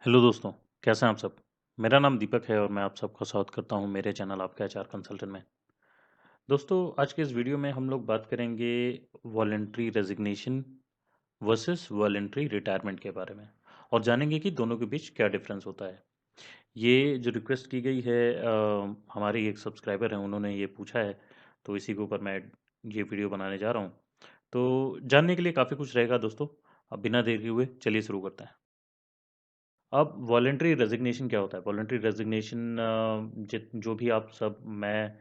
Hello दोस्तों, कैसे हैं आप सब? मेरा नाम दीपक है और मैं आप सबका स्वागत करता हूं मेरे चैनल आपके एचआर कंसल्टेंट में। दोस्तों, आज के इस वीडियो में हम लोग बात करेंगे voluntary resignation versus voluntary retirement के बारे में और जानेंगे कि दोनों के बीच क्या डिफरेंस होता है। ये जो रिक्वेस्ट की गई है हमारी एक सब्सक्राइबर हैं, उन्होंने ये पूछा है, तो इसी के ऊपर मैं ये वीडियो बनाने जा रहा हूँ। तो जानने के लिए काफ़ी कुछ रहेगा दोस्तों। अब बिना देरी हुए चलिए शुरू करते हैं। अब वॉलंटरी रेजिग्नेशन क्या होता है? वॉलंटरी रेजिग्नेशन जो भी आप सब मैं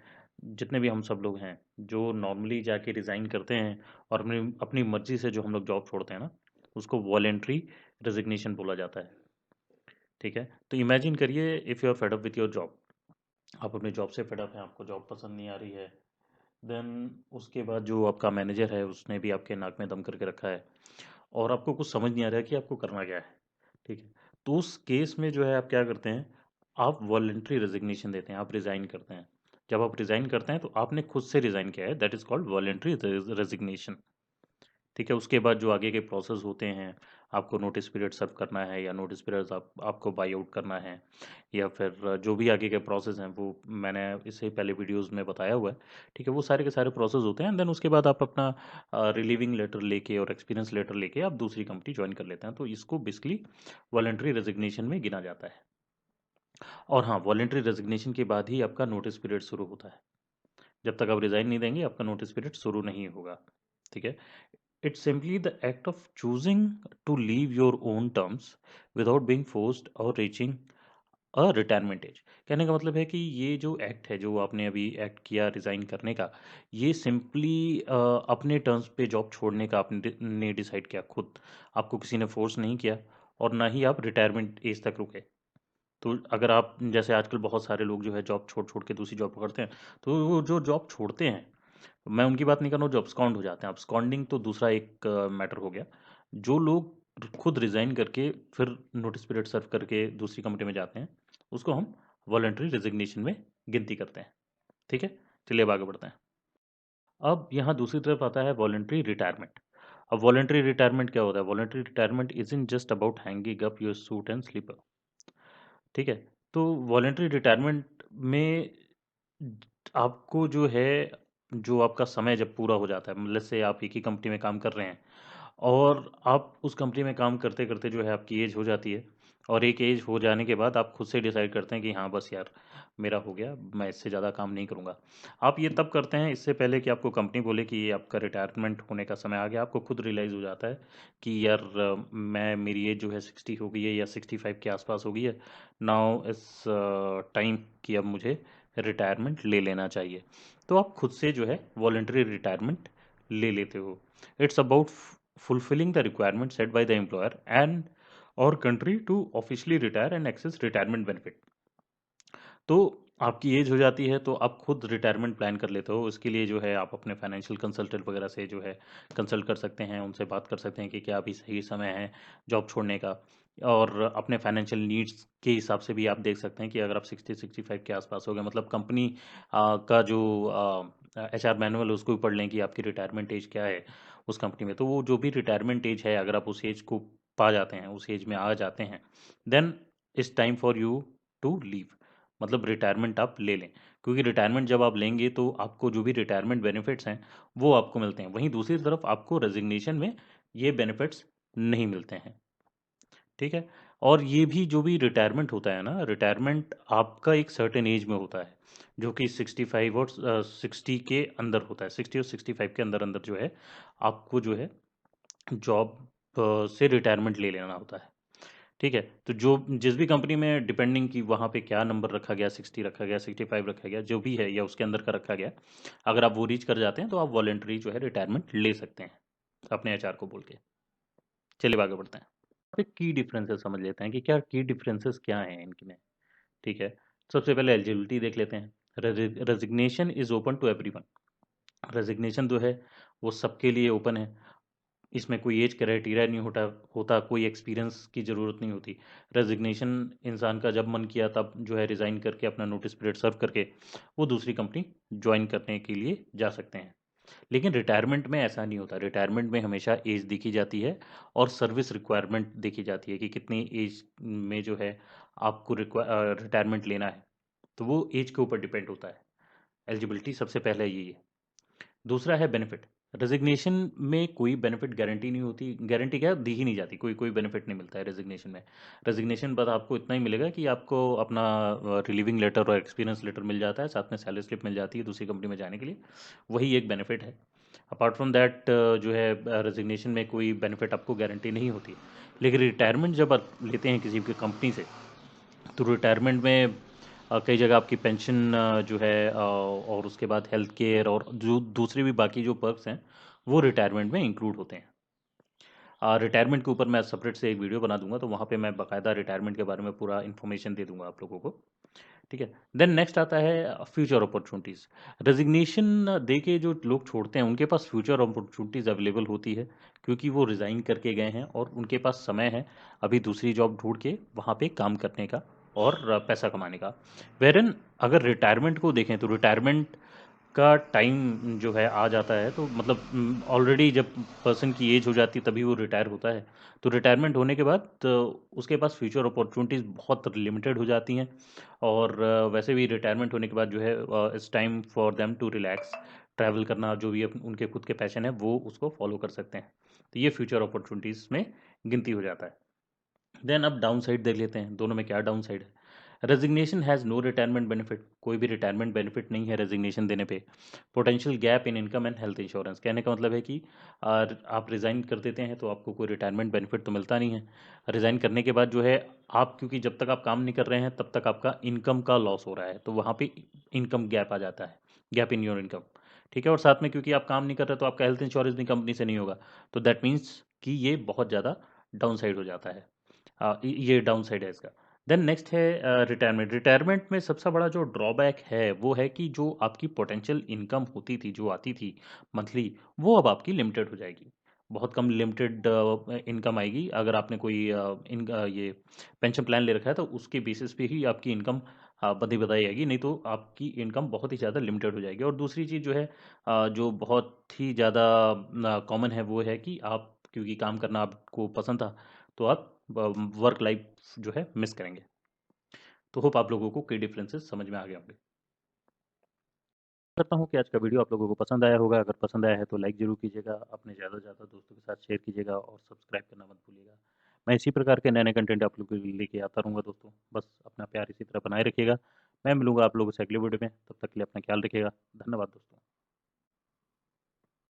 जितने भी हम सब लोग हैं, जो नॉर्मली जाके रिज़ाइन करते हैं और अपनी अपनी मर्ज़ी से जो हम लोग जॉब छोड़ते हैं ना, उसको वॉलंटरी रेजिग्नेशन बोला जाता है। ठीक है? तो इमेजिन करिए if you are fed up with your job. आप अपनी जॉब से फेड अप हैं, आपको जॉब पसंद नहीं आ रही है। देन उसके बाद जो आपका मैनेजर है, उसने भी आपके नाक में दम करके रखा है और आपको कुछ समझ नहीं आ रहा है कि आपको करना क्या है। ठीक है? तो उस केस में जो है आप क्या करते हैं, आप वॉलंटरी रेजिग्नेशन देते हैं, आप रिज़ाइन करते हैं। जब आप रिज़ाइन करते हैं तो आपने खुद से रिज़ाइन किया है, that is called voluntary resignation. ठीक है? उसके बाद जो आगे के प्रोसेस होते हैं, आपको नोटिस पीरियड सर्व करना है या नोटिस पीरियड आपको बाय आउट करना है या फिर जो भी आगे के प्रोसेस हैं वो मैंने इससे पहले वीडियोज़ में बताया हुआ है। ठीक है? वो सारे के सारे प्रोसेस होते हैं एंड देन उसके बाद आप अपना रिलीविंग लेटर लेके और एक्सपीरियंस लेटर लेके आप दूसरी कंपनी जॉइन कर लेते हैं। तो इसको बेसिकली वॉलंटरी रेजिग्नेशन में गिना जाता है। और हाँ, वॉलंटरी रेजिग्नेशन के बाद ही आपका नोटिस पीरियड शुरू होता है। जब तक आप रिज़ाइन नहीं देंगे, आपका नोटिस पीरियड शुरू नहीं होगा। ठीक है? It's simply the act of choosing to leave your own terms without being forced or reaching a retirement age। कहने का मतलब है कि ये जो एक्ट है, जो आपने अभी एक्ट किया रिज़ाइन करने का, ये सिंपली अपने टर्म्स पे जॉब छोड़ने का आपने डिसाइड किया खुद। आपको किसी ने फोर्स नहीं किया और ना ही आप रिटायरमेंट एज तक रुके। तो अगर आप जैसे आजकल बहुत सारे लोग जो है जॉब छोड़ छोड़ के दूसरी जॉब पकड़ते हैं, तो वो जो जॉब छोड़ते हैं, मैं उनकी बात नहीं कर रहा हूँ जो अब्सकॉन्ड हो जाते हैं। अब्सकॉन्डिंग तो दूसरा एक मैटर हो गया। जो लोग खुद रिज़ाइन करके फिर नोटिस पीरियड सर्व करके दूसरी कंपनी में जाते हैं, उसको हम वॉलंटरी रेजिग्नेशन में गिनती करते हैं। ठीक है? चलिए अब आगे बढ़ते हैं। अब यहाँ दूसरी तरफ आता है वॉलंटरी रिटायरमेंट। अब वॉलंटरी रिटायरमेंट क्या होता है? Voluntary retirement isn't just about hanging up your suit and slipper. ठीक है? तो वॉलंटरी रिटायरमेंट में आपको जो है, जो आपका समय जब पूरा हो जाता है, मतलब से आप एक ही कंपनी में काम कर रहे हैं और आप उस कंपनी में काम करते-करते जो है आपकी एज हो जाती है और एक एज हो जाने के बाद आप खुद से डिसाइड करते हैं कि हाँ, बस यार मेरा हो गया, मैं इससे ज़्यादा काम नहीं करूँगा। आप ये तब करते हैं इससे पहले कि आपको कंपनी बोले कि ये आपका रिटायरमेंट होने का समय आ गया, आपको खुद रियलाइज़ हो जाता है कि यार मैं मेरी एज जो है 60 हो गई है या 65 के आस-पास हो गई है। नाउ इट्स टाइम कि अब मुझे रिटायरमेंट ले लेना चाहिए। तो आप खुद से जो है वॉलंटरी रिटायरमेंट ले लेते हो। It's about fulfilling the requirement set by the employer and or country to officially retire and access retirement benefit। तो आपकी एज हो जाती है तो आप खुद रिटायरमेंट प्लान कर लेते हो। इसके लिए जो है आप अपने फाइनेंशियल कंसल्टेंट वगैरह से जो है कंसल्ट कर सकते हैं, उनसे बात कर सकते हैं कि क्या अभी सही समय है जॉब छोड़ने का। और अपने फाइनेंशियल नीड्स के हिसाब से भी आप देख सकते हैं कि अगर आप 60-65 के आसपास हो गए, मतलब कंपनी का जो एचआर मैनुअल है उसको भी पढ़ लें कि आपकी रिटायरमेंट एज क्या है उस कंपनी में। तो वो जो भी रिटायरमेंट एज है, अगर आप उस एज को पा जाते हैं, उस एज में आ जाते हैं, then it's time for you to leave. मतलब रिटायरमेंट आप ले लें, क्योंकि रिटायरमेंट जब आप लेंगे तो आपको जो भी रिटायरमेंट बेनिफिट्स हैं वो आपको मिलते हैं। वहीं दूसरी तरफ आपको रेजिग्नेशन में ये बेनिफिट्स नहीं मिलते हैं। ठीक है? और ये भी जो भी रिटायरमेंट होता है ना, रिटायरमेंट आपका एक सर्टेन एज में होता है, जो कि 65 और 60 के अंदर होता है। 60 और 65 के अंदर अंदर जो है आपको जो है जॉब से रिटायरमेंट ले लेना होता है। ठीक है? तो जो जिस भी कंपनी में डिपेंडिंग कि वहाँ पे क्या नंबर रखा गया, 60 रखा गया, 65 रखा गया, जो भी है या उसके अंदर का रखा गया, अगर आप वो रीच कर जाते हैं तो आप वॉलंटरी जो है रिटायरमेंट ले सकते हैं, अपने एचआर को बोल के। चलिए आगे बढ़ते हैं। पे की डिफरेंसेस समझ लेते हैं कि क्या की डिफरेंसेस क्या हैं इनमें। ठीक है? सबसे पहले एलिजिबिलिटी देख लेते हैं। Resignation is open to everyone. Resignation जो है वो सबके लिए ओपन है। इसमें कोई एज क्राइटेरिया नहीं होता, कोई एक्सपीरियंस की ज़रूरत नहीं होती। रेजिग्नेशन इंसान का जब मन किया तब जो है रिज़ाइन करके अपना नोटिस पीरियड सर्व करके वो दूसरी कंपनी जॉइन करने के लिए जा सकते हैं। लेकिन रिटायरमेंट में ऐसा नहीं होता। रिटायरमेंट में हमेशा एज देखी जाती है और सर्विस रिक्वायरमेंट देखी जाती है कि कितनी एज में जो है आपको रिटायरमेंट लेना है, तो वो एज के ऊपर डिपेंड होता है। एलिजिबिलिटी सबसे पहले यही है। दूसरा है बेनिफिट। रेजिग्नेशन में कोई बेनिफिट गारंटी नहीं होती। गारंटी क्या, दी ही नहीं जाती, कोई कोई बेनिफिट नहीं मिलता है रेजिग्नेशन में। रेजिग्नेशन बस आपको इतना ही मिलेगा कि आपको अपना रिलीविंग लेटर और एक्सपीरियंस लेटर मिल जाता है, साथ में सैलरी स्लिप मिल जाती है दूसरी कंपनी में जाने के लिए। वही एक बेनिफिट है। अपार्ट फ्रॉम दैट जो है रेजिग्नेशन में कोई बेनिफिट आपको गारंटी नहीं होती। लेकिन रिटायरमेंट जब आप लेते हैं किसी भी कंपनी से, तो रिटायरमेंट में कई जगह आपकी पेंशन जो है और उसके बाद हेल्थ केयर और जो दूसरी भी बाकी जो पर्क्स हैं वो रिटायरमेंट में इंक्लूड होते हैं। रिटायरमेंट के ऊपर मैं सेपरेट से एक वीडियो बना दूंगा, तो वहाँ पे मैं बाकायदा रिटायरमेंट के बारे में पूरा इन्फॉर्मेशन दे दूंगा आप लोगों को। ठीक है। देन नेक्स्ट आता है फ्यूचर अपॉर्चुनिटीज़। रेजिग्नेशन दे के जो लोग छोड़ते हैं उनके पास फ्यूचर अपॉर्चुनिटीज़ अवेलेबल होती है, क्योंकि वो रिज़ाइन करके गए हैं और उनके पास समय है अभी दूसरी जॉब ढूंढ के वहाँ पे काम करने का और पैसा कमाने का। वेरन अगर रिटायरमेंट को देखें तो रिटायरमेंट का टाइम जो है आ जाता है, तो मतलब ऑलरेडी जब पर्सन की एज हो जाती है तभी वो रिटायर होता है। तो रिटायरमेंट होने के बाद तो उसके पास फ्यूचर अपॉर्चुनिटीज़ बहुत लिमिटेड हो जाती हैं। और वैसे भी रिटायरमेंट होने के बाद जो है it's time for them to relax, travel करना, जो भी उनके खुद के पैशन है वो उसको फॉलो कर सकते हैं। तो ये फ्यूचर अपॉर्चुनिटीज़ में गिनती हो जाता है। देन अब डाउन साइड देख लेते हैं, दोनों में क्या डाउन साइड है। Resignation has no retirement benefit. कोई भी रिटायरमेंट बेनिफिट नहीं है रेजिग्नेशन देने पे। Potential gap in income and health insurance. कहने का मतलब है कि आप रिज़ाइन कर देते हैं तो आपको कोई रिटायरमेंट बेनिफिट तो मिलता नहीं है। रिज़ाइन करने के बाद जो है आप, क्योंकि जब तक आप काम नहीं कर रहे हैं तब तक आपका इनकम का लॉस हो रहा है, तो वहाँ पे इनकम गैप आ जाता है, गैप इन योर इनकम। ठीक है। और साथ में क्योंकि आप काम नहीं कर रहे तो आपका हेल्थ इंश्योरेंस भी कंपनी से नहीं होगा, तो दैट मीन्स कि ये बहुत ज़्यादा डाउन साइड हो जाता है। ये डाउन साइड है इसका। देन नेक्स्ट है रिटायरमेंट। रिटायरमेंट में सबसे बड़ा जो ड्रॉबैक है वो है कि जो आपकी पोटेंशियल इनकम होती थी, जो आती थी मंथली, वो अब आपकी लिमिटेड हो जाएगी। बहुत कम लिमिटेड इनकम आएगी। अगर आपने कोई ये पेंशन प्लान ले रखा है तो उसके बेसिस पे ही आपकी इनकम बदी बताई आएगी, नहीं तो आपकी इनकम बहुत ही ज़्यादा लिमिटेड हो जाएगी। और दूसरी चीज़ जो है जो बहुत ही ज़्यादा कॉमन है वो है कि आप, क्योंकि काम करना आपको पसंद था, तो आप वर्क लाइफ जो है मिस करेंगे। तो होप आप लोगों को कई डिफरेंसेस समझ में आ गए होंगे। करता हूँ कि आज का वीडियो आप लोगों को पसंद आया होगा। अगर पसंद आया है तो लाइक ज़रूर कीजिएगा, अपने ज़्यादा से ज़्यादा दोस्तों के साथ शेयर कीजिएगा और सब्सक्राइब करना मत भूलिएगा। मैं इसी प्रकार के नए-नए कंटेंट आप लोगों के लिए लेके आता रहूँगा दोस्तों। बस अपना प्यार इसी तरह बनाए रखिएगा। मैं मिलूँगा आप लोगों से अगले वीडियो में, तब तक के लिए अपना ख्याल रखिएगा। धन्यवाद दोस्तों।